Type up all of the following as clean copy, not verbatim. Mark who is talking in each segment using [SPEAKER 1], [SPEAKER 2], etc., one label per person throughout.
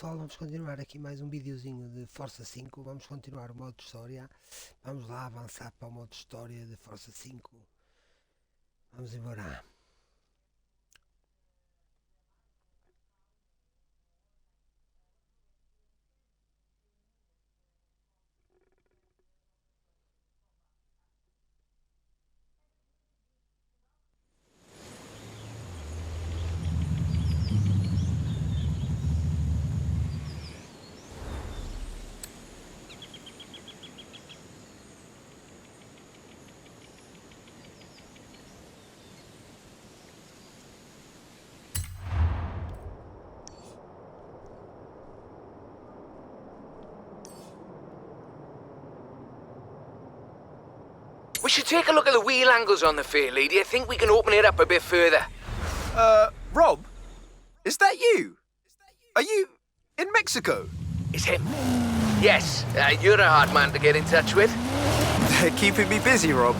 [SPEAKER 1] pessoal, vamos continuar aqui mais um videozinho de Forza 5. Vamos continuar o modo história. Vamos lá avançar para o modo história de Forza 5. Vamos embora.
[SPEAKER 2] We should take a look at the wheel angles on the fair lady. I think we can open it up a bit further.
[SPEAKER 3] Rob? Is that you? Are you in Mexico?
[SPEAKER 2] It's him. Yes, you're a hard man to get in touch with.
[SPEAKER 3] They're keeping me busy, Rob.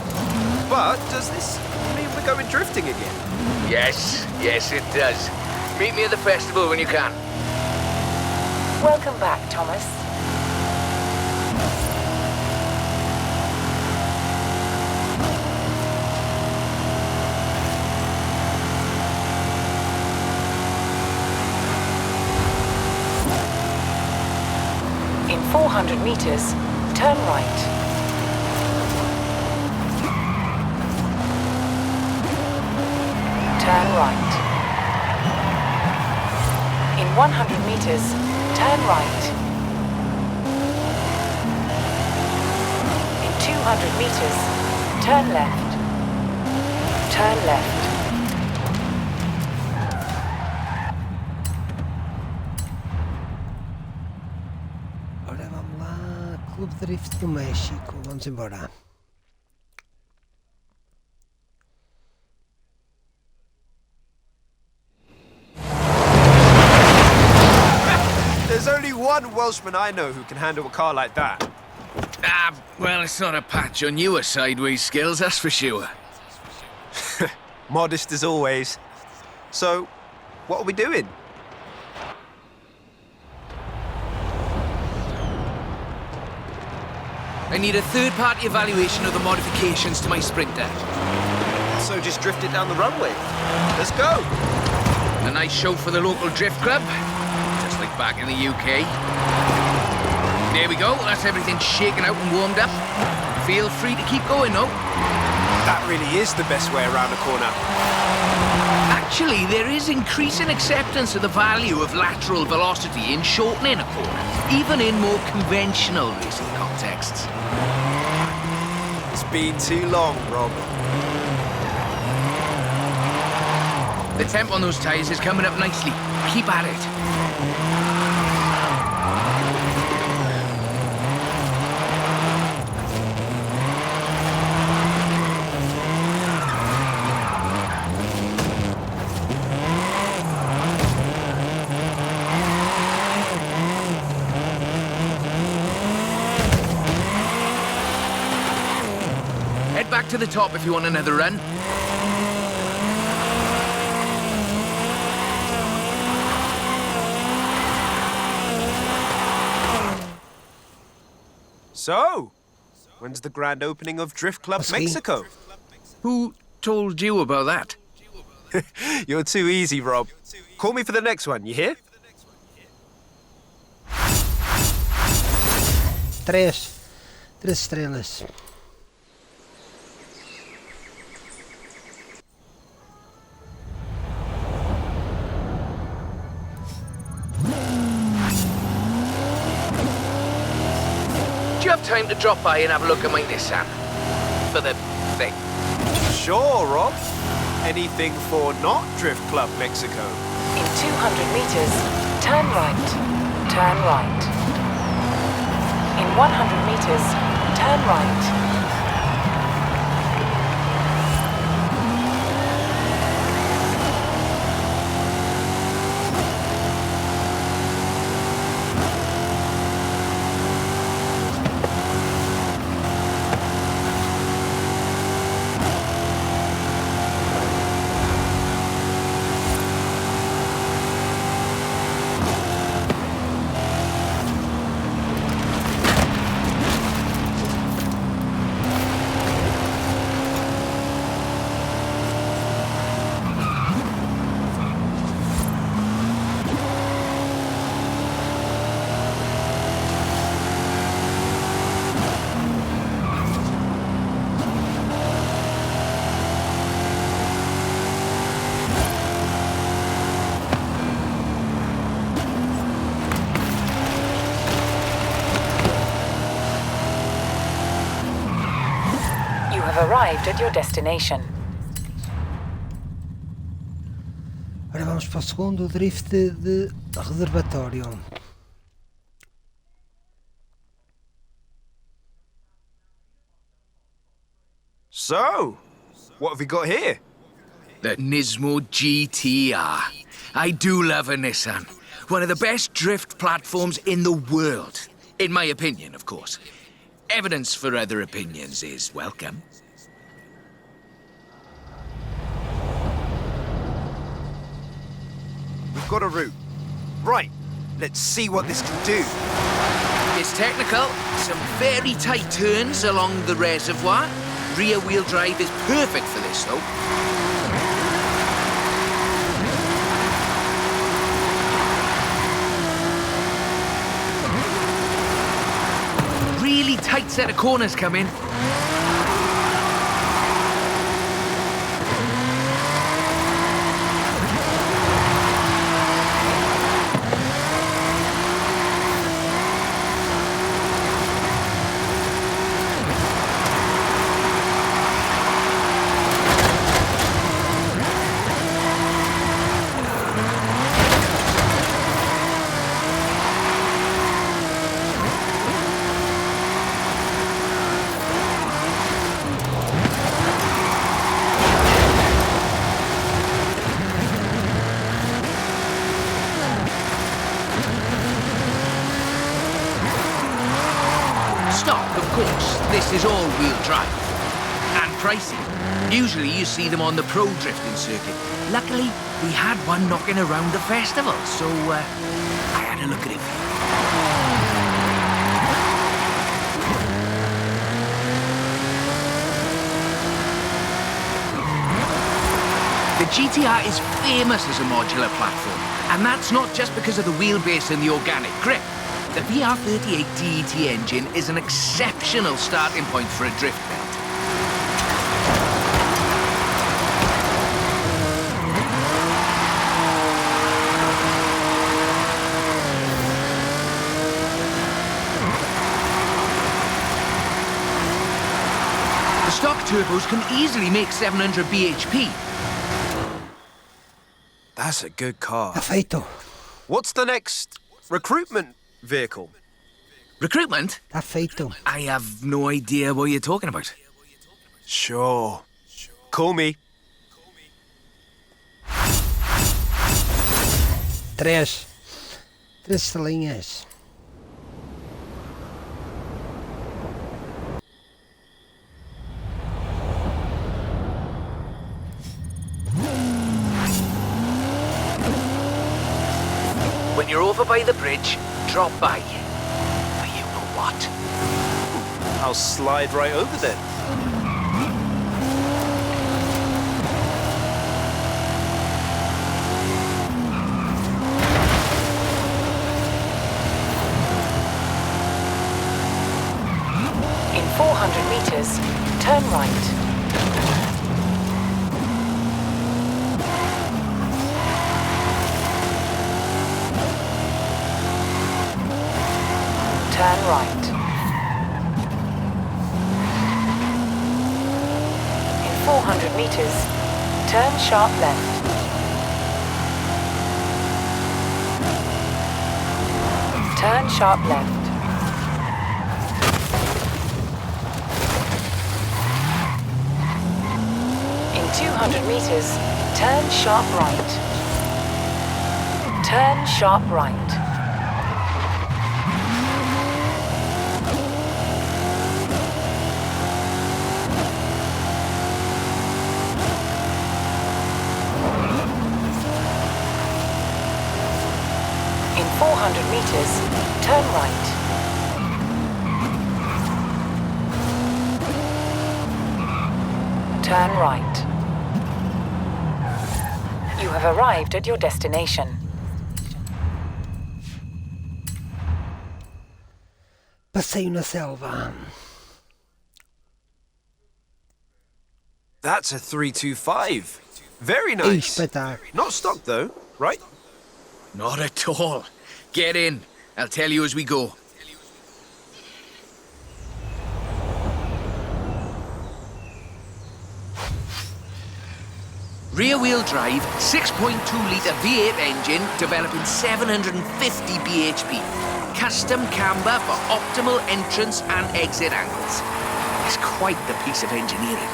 [SPEAKER 3] But does this mean we're going drifting again?
[SPEAKER 2] Yes, it does. Meet me at the festival when you can.
[SPEAKER 4] Welcome back, Thomas. In 400 meters, turn right. Turn right. In 100 meters, turn right. In 200 meters, turn left. Turn left.
[SPEAKER 1] Ora vamos lá, Clube Drift do México. Vamos embora.
[SPEAKER 3] There's only one Welshman I know who can handle a car like that.
[SPEAKER 2] Well, it's not a patch on your sideways skills, that's for sure.
[SPEAKER 3] Modest as always. So, what are we doing?
[SPEAKER 2] I need a third-party evaluation of the modifications to my Sprinter.
[SPEAKER 3] So just drift it down the runway. Let's go.
[SPEAKER 2] A nice show for the local drift club, just like back in the UK. There we go, that's everything shaken out and warmed up. Feel free to keep going, though.
[SPEAKER 3] That really is the best way around a corner.
[SPEAKER 2] Actually, there is increasing acceptance of the value of lateral velocity in shortening a corner, even in more conventional racing contexts.
[SPEAKER 3] It's been too long, Rob.
[SPEAKER 2] The temp on those tyres is coming up nicely. Keep at it. Head back to the top if you want another run.
[SPEAKER 3] So, when's the grand opening of Drift Club
[SPEAKER 1] What's he?
[SPEAKER 3] Mexico?
[SPEAKER 2] Who told you about that?
[SPEAKER 3] You're too easy, Rob. Call me for the next one, you hear?
[SPEAKER 1] Três estrelas.
[SPEAKER 2] Do you have time to drop by and have a look at my Nissan? For the thing.
[SPEAKER 3] Sure, Rob. Anything for not Drift Club Mexico.
[SPEAKER 4] In 200 meters, turn right. Turn right. In 100 meters, turn right. arrived at your destination.
[SPEAKER 1] Agora vamos para o segundo drift de reservatório.
[SPEAKER 3] So, what have we got here?
[SPEAKER 2] The Nismo GTR. I do love a Nissan. One of the best drift platforms in the world. In my opinion, of course. Evidence for other opinions is welcome.
[SPEAKER 3] We've got a route. Right, let's see what this can do.
[SPEAKER 2] It's technical. Some very tight turns along the reservoir. Rear-wheel drive is perfect for this, though. Really tight set of corners coming. This is all-wheel drive. And pricey. Usually you see them on the pro drifting circuit. Luckily, we had one knocking around the festival, so I had a look at it. The GTR is famous as a modular platform, and that's not just because of the wheelbase and the organic grip. The VR38 DET engine is an exceptional starting point for a drift belt. The stock turbos can easily make 700 bhp.
[SPEAKER 3] That's a good car.
[SPEAKER 1] Perfeito.
[SPEAKER 3] What's the next recruitment vehicle?
[SPEAKER 2] Recruitment?
[SPEAKER 1] Está feito.
[SPEAKER 2] I have no idea what you're talking about.
[SPEAKER 3] Sure. Call me.
[SPEAKER 1] Três estrelinhas.
[SPEAKER 2] When you're over by the bridge, drop by. But you know what?
[SPEAKER 3] I'll slide right over then.
[SPEAKER 4] In 400 meters, turn right. Turn right. In 400 meters, turn sharp left. Turn sharp left. In 200 meters, turn sharp right. Turn sharp right. In 400 meters, turn right. Turn right. You have arrived at your destination.
[SPEAKER 1] Passeio na selva.
[SPEAKER 3] That's a 325. Very nice.
[SPEAKER 1] Espetáculo.
[SPEAKER 3] Not stock though, right?
[SPEAKER 2] Not at all. Get in. I'll tell you as we go. Rear-wheel drive, 6.2-litre V8 engine, developing 750 bhp. Custom camber for optimal entrance and exit angles. It's quite the piece of engineering.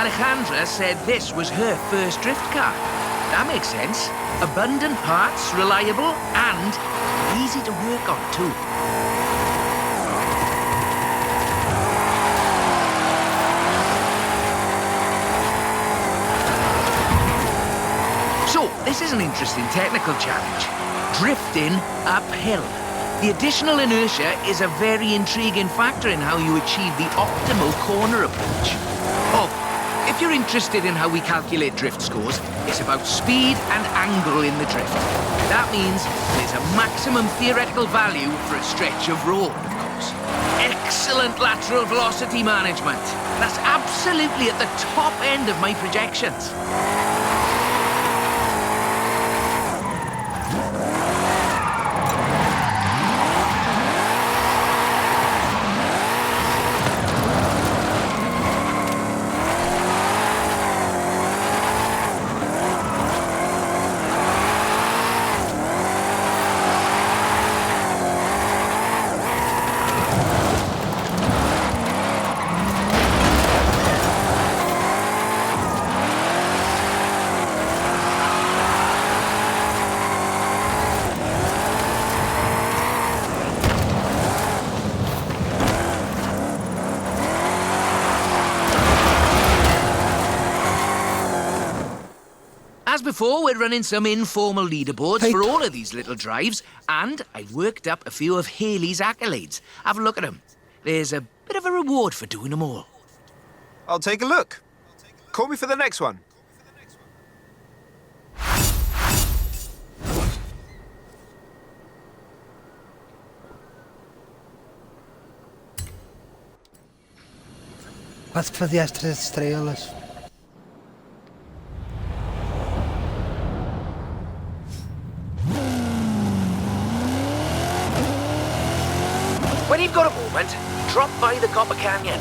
[SPEAKER 2] Alejandra said this was her first drift car. That makes sense. Abundant parts, reliable, and easy to work on too. So, this is an interesting technical challenge. Drifting uphill. The additional inertia is a very intriguing factor in how you achieve the optimal corner approach. Oh, if you're interested in how we calculate drift scores, it's about speed and angle in the drift. That means there's a maximum theoretical value for a stretch of road, of course. Excellent lateral velocity management. That's absolutely at the top end of my projections. As before, we're running some informal leaderboards for all of these little drives, and I've worked up a few of Haley's accolades. Have a look at them. There's a bit of a reward for doing them all.
[SPEAKER 3] I'll take a look. Call me for the next one.
[SPEAKER 1] Quase que fazia as 3 estrelas.
[SPEAKER 2] When you've got a moment, drop by the Copper Canyon.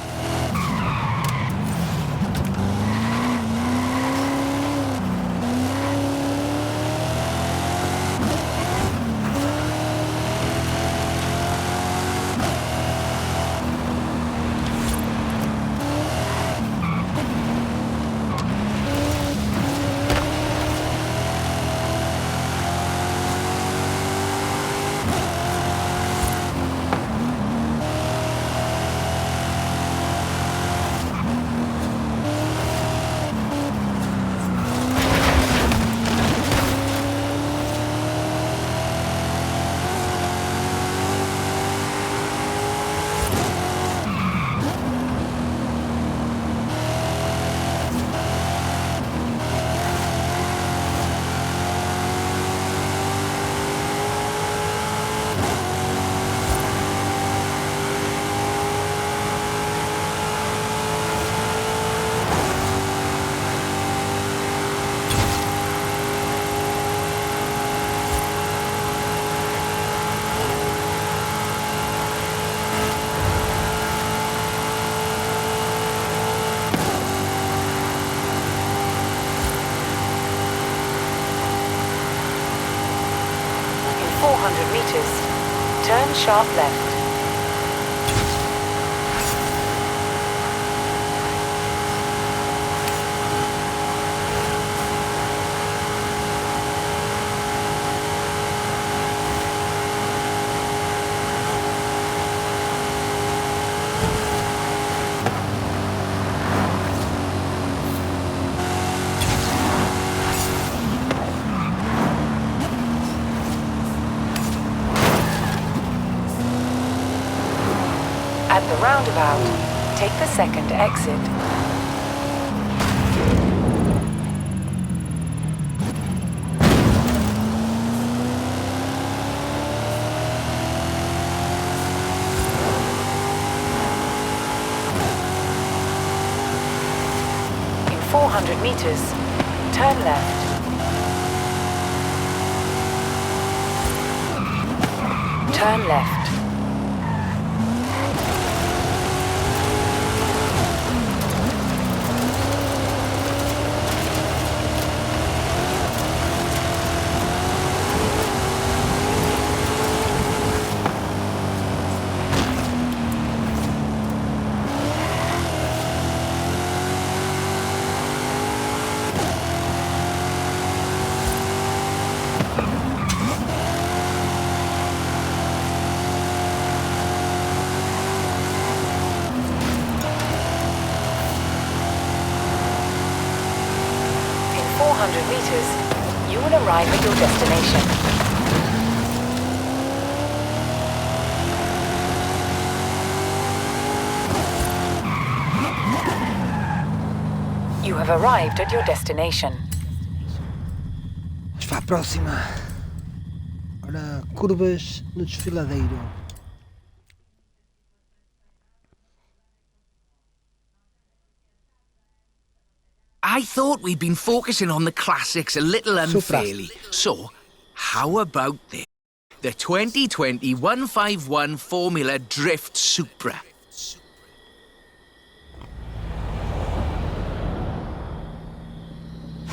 [SPEAKER 4] In 400 meters, turn sharp left. Take the second exit. In 400 meters, turn left. Turn left. In 400 meters, you will arrive at your destination. You have arrived at your destination.
[SPEAKER 1] Vamos para a próxima. Ora, curvas no desfiladeiro.
[SPEAKER 2] I thought we'd been focusing on the classics a little unfairly. So, how about this? The 2020 151 Formula Drift Supra.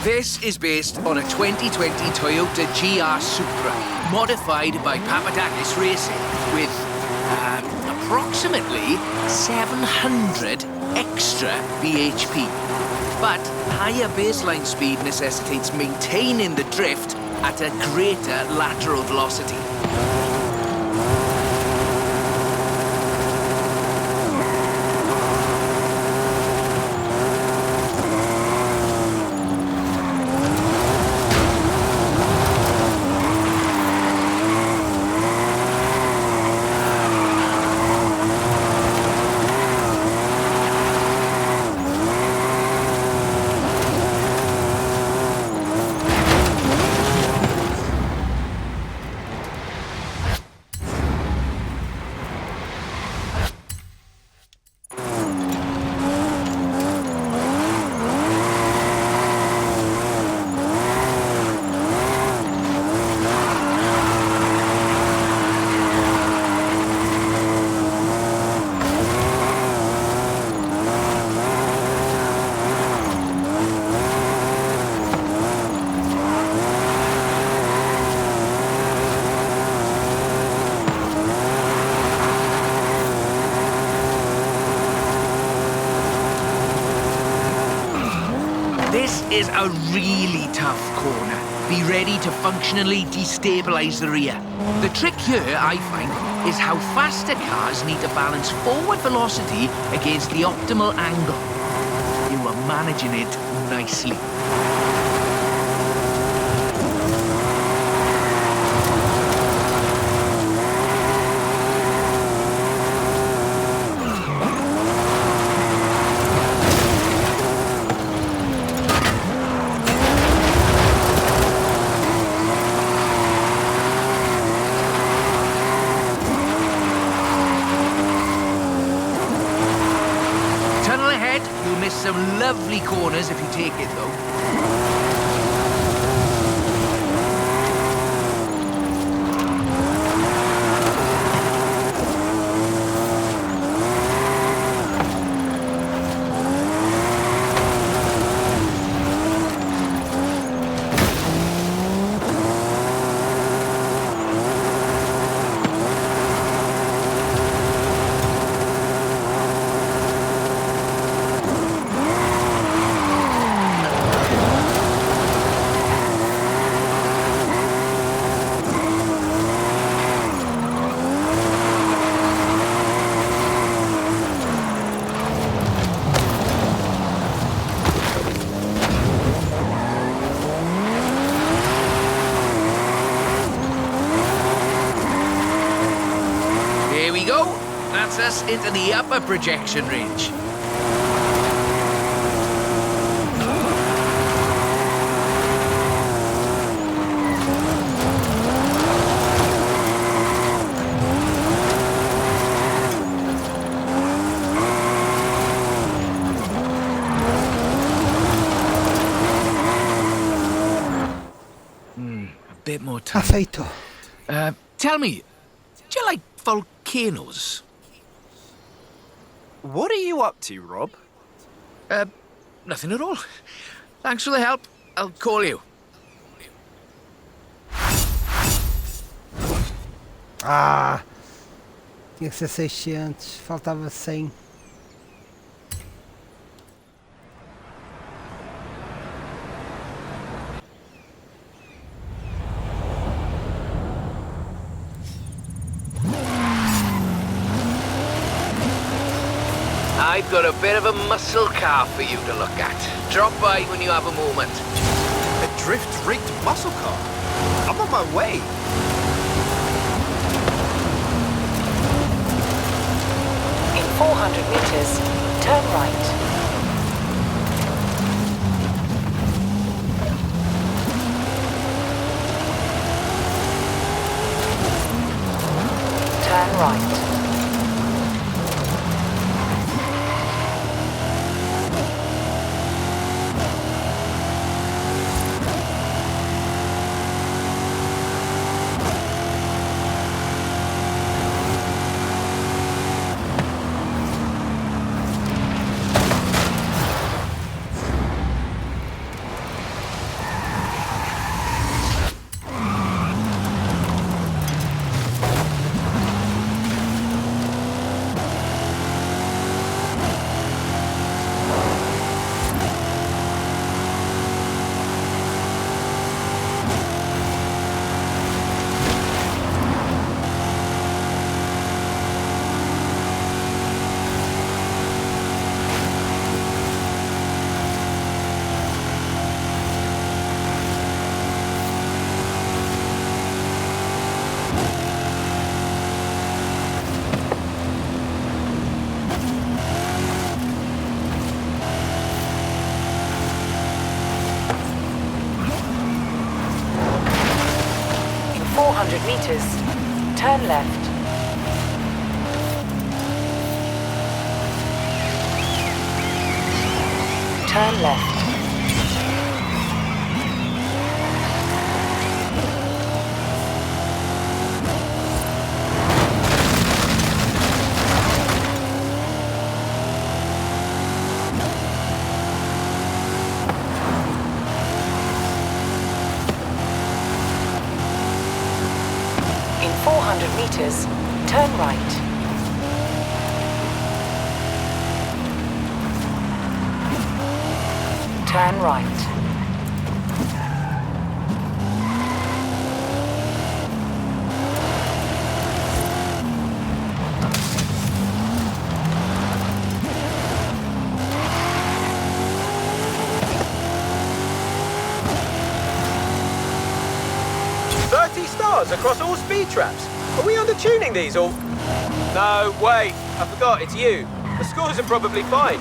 [SPEAKER 2] This is based on a 2020 Toyota GR Supra, modified by Papadakis Racing, with approximately 700 extra bhp. But higher baseline speed necessitates maintaining the drift at a greater lateral velocity. This is a really tough corner. Be ready to functionally destabilize the rear. The trick here, I find, is how faster cars need to balance forward velocity against the optimal angle. You are managing it nicely. You'll miss some lovely corners if you take it, though. There we go. That's us into the upper projection range. Bit more
[SPEAKER 1] Está
[SPEAKER 2] time.
[SPEAKER 1] feito.
[SPEAKER 2] Tell me, do you like volcanoes?
[SPEAKER 3] What are you up to, Rob?
[SPEAKER 2] Nothing at all. Thanks for the help. I'll call you.
[SPEAKER 1] Ah! Tinha que ser 600. Faltava 100.
[SPEAKER 2] I've got a bit of a muscle car for you to look at. Drop by when you have a moment.
[SPEAKER 3] A drift-rigged muscle car? I'm on my way.
[SPEAKER 4] In 400 meters, turn right. Turn right. In 400 meters, turn left. Turn left. In 400 meters, turn right. Turn right.
[SPEAKER 3] Stars across all speed traps. Are we undertuning these or... No, wait. I forgot, it's you. The scores are probably fine.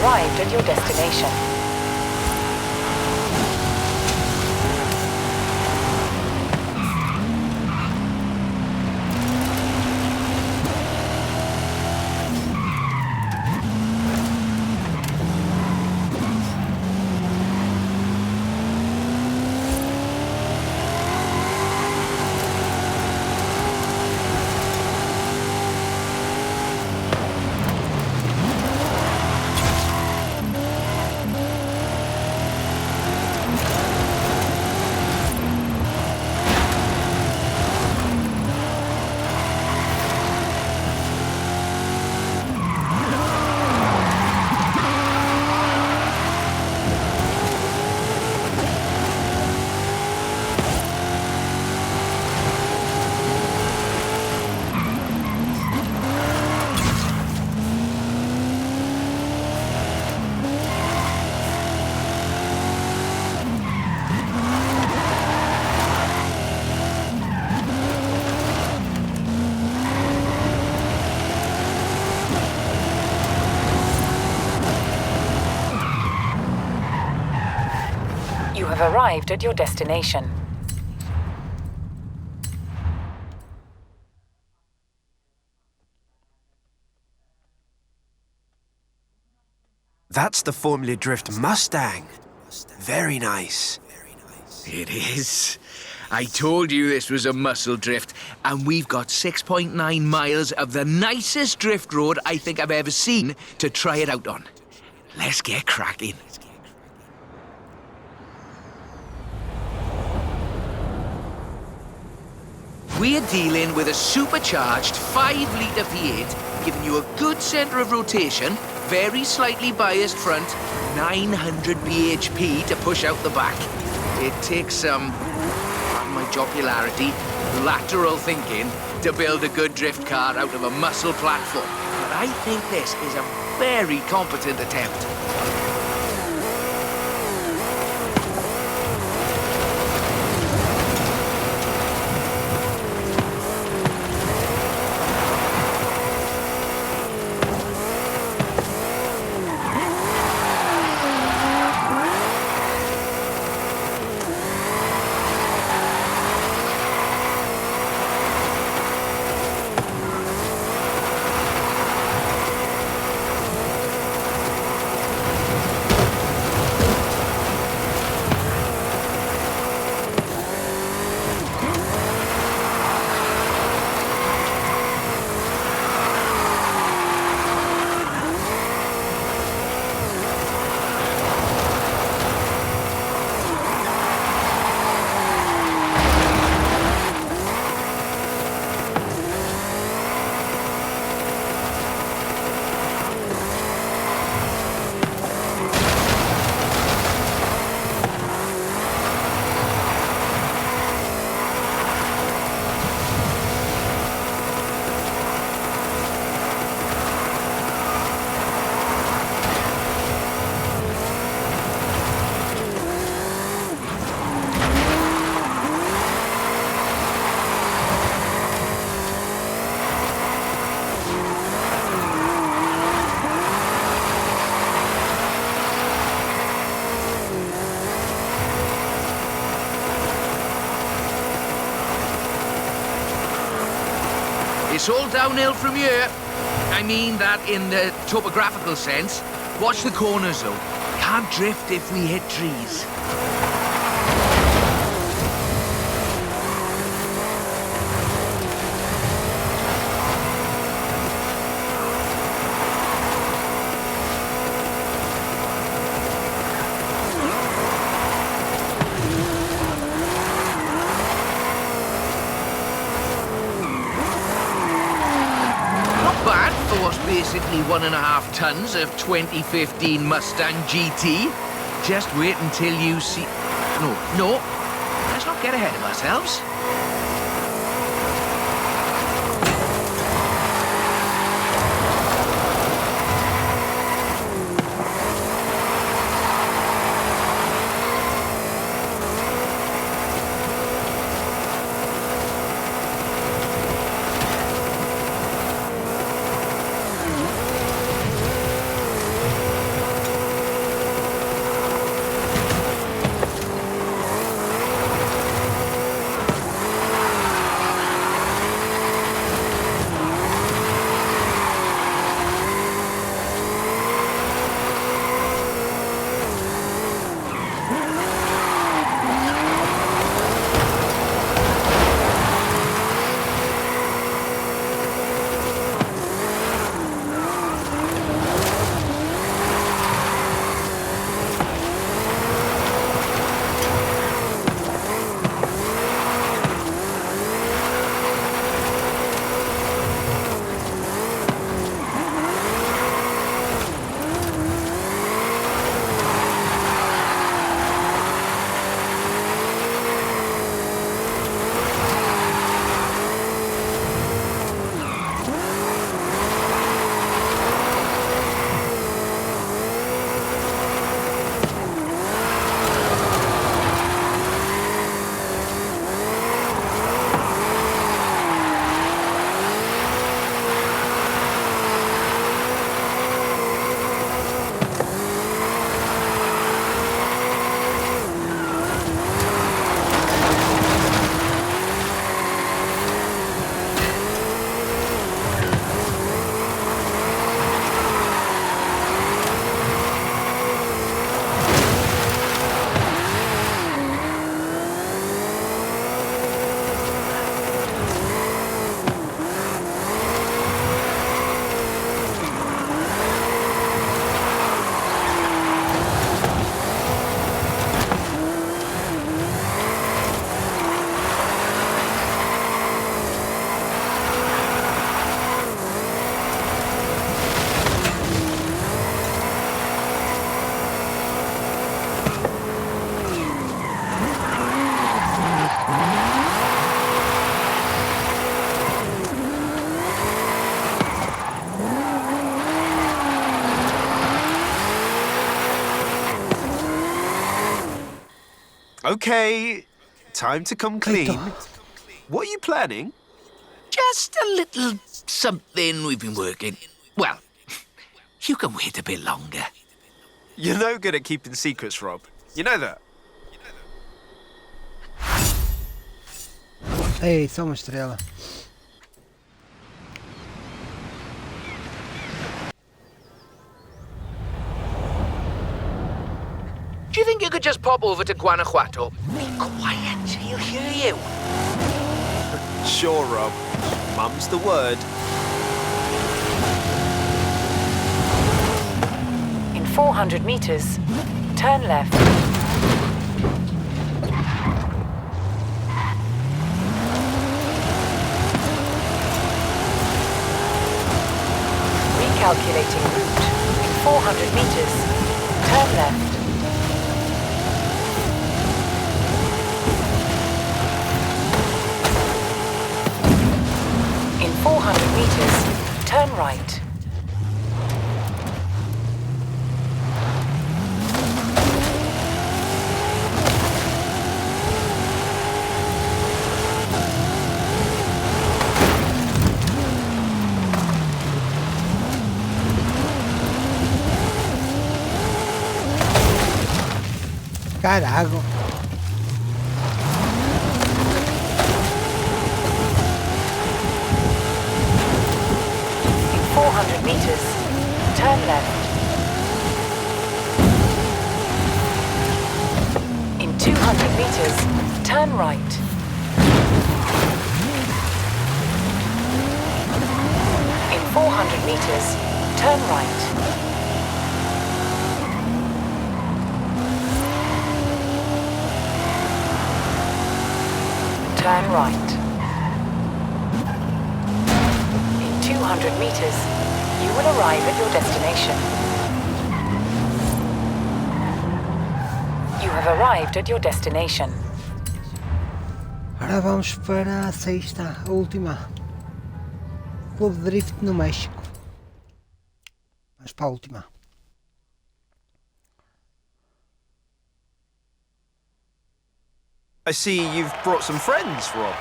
[SPEAKER 4] arrived at your destination. You have arrived at your destination.
[SPEAKER 5] That's the Formula Drift Mustang. Very nice.
[SPEAKER 2] It is. I told you this was a muscle drift, and we've got 6.9 miles of the nicest drift road I think I've ever seen to try it out on. Let's get cracking. We're dealing with a supercharged 5-litre V8, giving you a good centre of rotation, very slightly biased front, 900 bhp to push out the back. It takes some, pardon my jocularity, lateral thinking to build a good drift car out of a muscle platform. But I think this is a very competent attempt. It's all downhill from here. I mean that in the topographical sense. Watch the corners, though. Can't drift if we hit trees. Basically 1.5 tons of 2015 Mustang GT. Just wait until you see... No. Let's not get ahead of ourselves.
[SPEAKER 5] Okay, time to come clean. What are you planning?
[SPEAKER 2] Just a little something we've been working. Well, you can wait a bit longer.
[SPEAKER 5] You're no good at keeping secrets, Rob. You know that.
[SPEAKER 1] Ei, só uma estrela.
[SPEAKER 2] Do you think you could just pop over to Guanajuato? Be quiet, he'll hear you.
[SPEAKER 5] Sure, Rob. Mum's the word.
[SPEAKER 4] In 400 meters, turn left. Recalculating route. In 400 meters, turn left. In 400 meters, turn right.
[SPEAKER 1] Caraca.
[SPEAKER 4] In 400 meters, turn left. In 200 meters, turn right. In 400 meters, turn right. Turn right. In 200 meters, you will arrive at your destination. You have arrived at your destination.
[SPEAKER 1] Agora vamos para a sexta, a última. Clube de Drift no México. Vamos para a última.
[SPEAKER 5] I see you've brought some friends, Rob.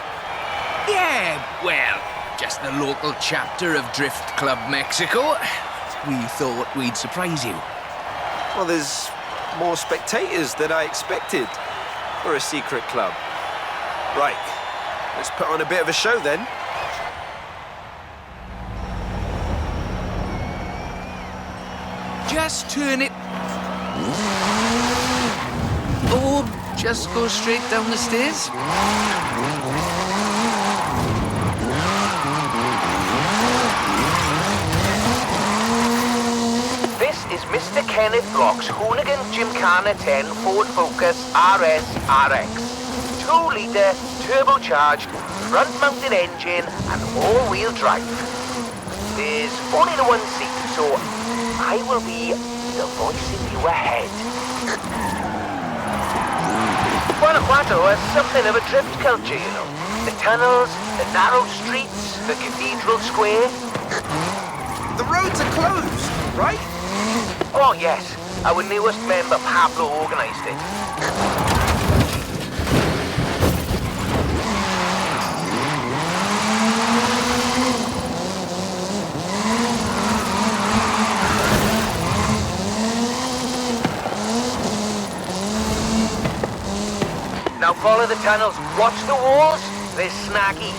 [SPEAKER 2] Yeah, well, just the local chapter of Drift Club Mexico. We thought we'd surprise you.
[SPEAKER 5] Well, there's more spectators than I expected for a secret club. Right, let's put on a bit of a show then.
[SPEAKER 2] Just turn it. Or just go straight down the stairs. This is Mr. Kenneth Block's Hoonigan Gymkhana 10 Ford Focus RS RX. 2-litre, turbocharged, front-mounted engine and all-wheel drive. There's only the one seat, so I will be the voice in your head. Guanajuato has something of a drift culture, you know. The tunnels, the narrow streets, the cathedral square.
[SPEAKER 5] The roads are closed, right?
[SPEAKER 2] Oh yes, our newest member Pablo organised it. Now follow the tunnels. Watch the walls. They're snaggy.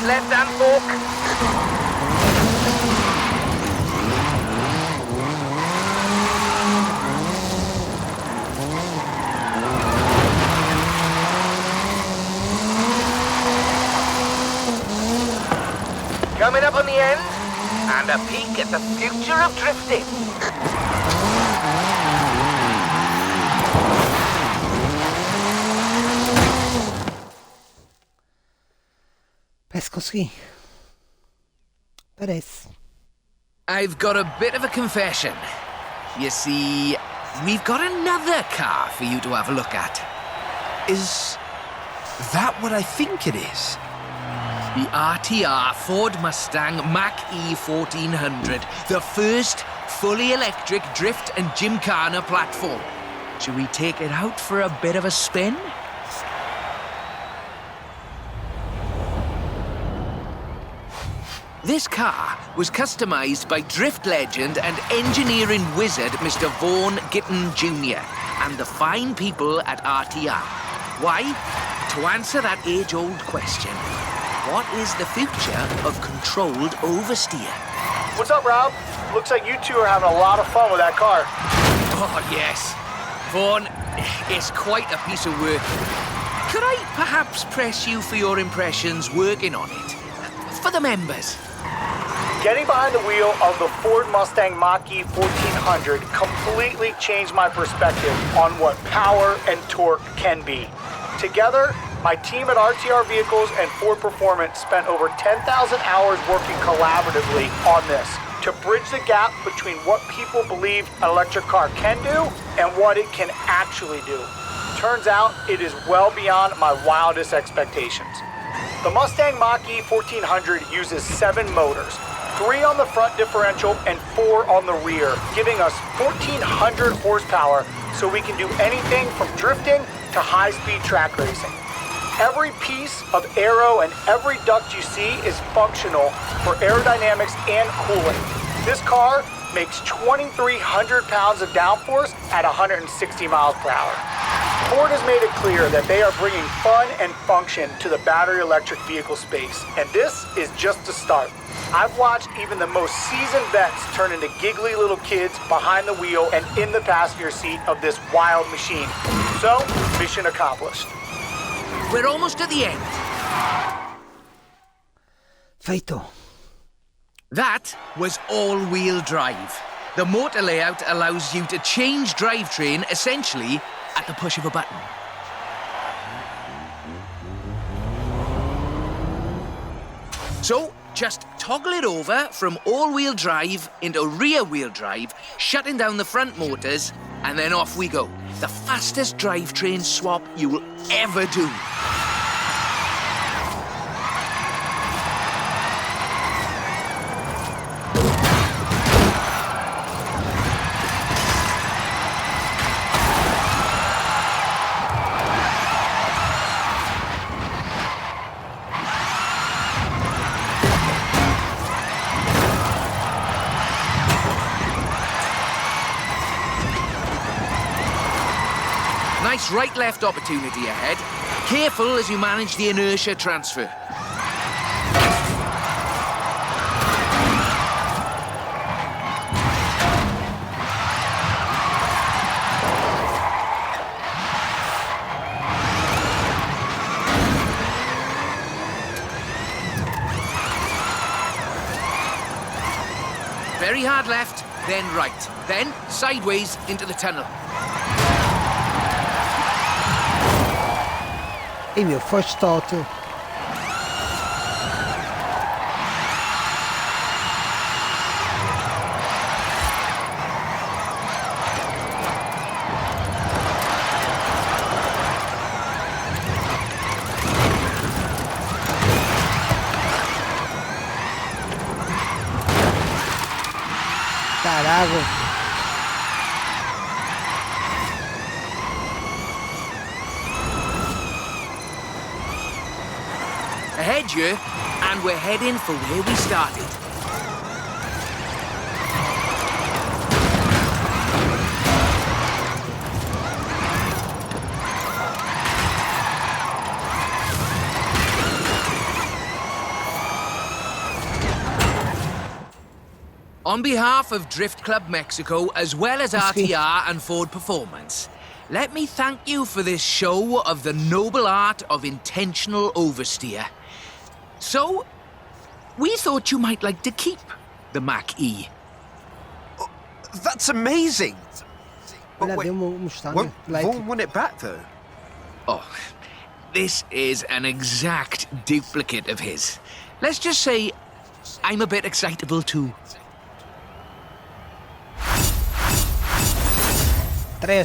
[SPEAKER 2] Left hand fork. Coming up on the end, and a peek at the future of drifting.
[SPEAKER 1] Parece que consegui. Parece.
[SPEAKER 2] I've got a bit of a confession. You see, we've got another car for you to have a look at.
[SPEAKER 5] Is that what I think it is?
[SPEAKER 2] The RTR Ford Mustang Mach-E 1400, the first fully electric drift and gymkhana platform. Should we take it out for a bit of a spin? This car was customized by drift legend and engineering wizard Mr. Vaughan Gitton Jr. and the fine people at RTR. Why? To answer that age-old question, what is the future of controlled oversteer?
[SPEAKER 6] What's up, Rob? Looks like you two are having a lot of fun with that car.
[SPEAKER 2] Oh, yes. Vaughan, it's quite a piece of work. Could I perhaps press you for your impressions working on it? For the members.
[SPEAKER 6] Getting behind the wheel of the Ford Mustang Mach-E 1400 completely changed my perspective on what power and torque can be. Together, my team at RTR Vehicles and Ford Performance spent over 10,000 hours working collaboratively on this to bridge the gap between what people believe an electric car can do and what it can actually do. Turns out it is well beyond my wildest expectations. The Mustang Mach-E 1400 uses 7 motors, 3 on the front differential and 4 on the rear, giving us 1,400 horsepower so we can do anything from drifting to high-speed track racing. Every piece of aero and every duct you see is functional for aerodynamics and cooling. This car makes 2,300 pounds of downforce at 160 miles per hour. Ford has made it clear that they are bringing fun and function to the battery electric vehicle space, and this is just the start. I've watched even the most seasoned vets turn into giggly little kids behind the wheel and in the passenger seat of this wild machine. So, mission accomplished.
[SPEAKER 2] We're almost at the end.
[SPEAKER 1] Feito.
[SPEAKER 2] That was all-wheel drive. The motor layout allows you to change drivetrain essentially at the push of a button. So, just toggle it over from all-wheel drive into rear-wheel drive, shutting down the front motors, and then off we go. The fastest drivetrain swap you will ever do. Nice right-left opportunity ahead. Careful as you manage the inertia transfer. Very hard left, then right, then sideways into the tunnel.
[SPEAKER 1] Ei meu, foste toto. Carago.
[SPEAKER 2] Ahead you, and we're heading for where we started. On behalf of Drift Club Mexico, as well as RTR and Ford Performance, let me thank you for this show of the noble art of intentional oversteer. So, we thought you might like to keep the Mach-E.
[SPEAKER 5] Oh, that's amazing! But
[SPEAKER 1] Olha,
[SPEAKER 5] wait,
[SPEAKER 1] deu um Mustang.
[SPEAKER 5] won't
[SPEAKER 1] Like,
[SPEAKER 5] Vaughan want it back, though?
[SPEAKER 2] Oh, this is an exact duplicate of his. Let's just say I'm a bit excitable too.
[SPEAKER 1] 3.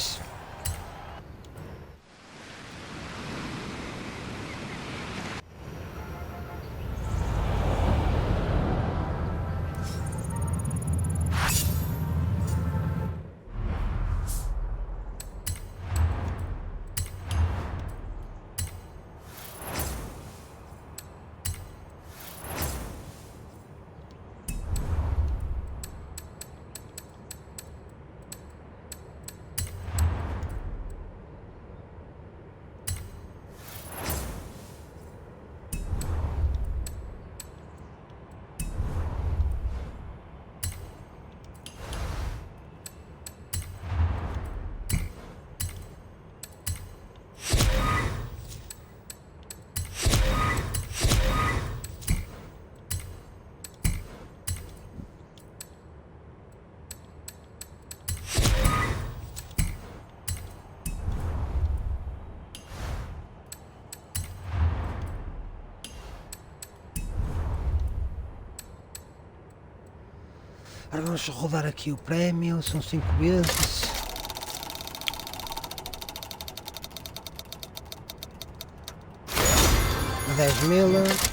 [SPEAKER 1] Agora vamos rodar aqui o prémio, são 5 vezes. A 10.000.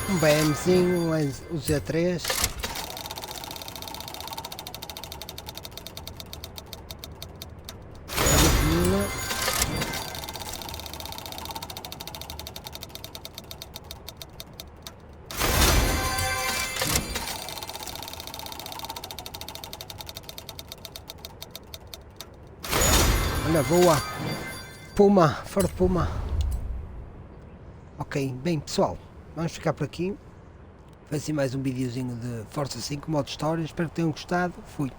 [SPEAKER 1] Um BMzinho, o Z3. Olha, boa. Puma, Ford Puma. Ok, bem pessoal, vamos ficar por aqui. Foi assim mais um videozinho de Forza 5, modo história. Espero que tenham gostado. Fui.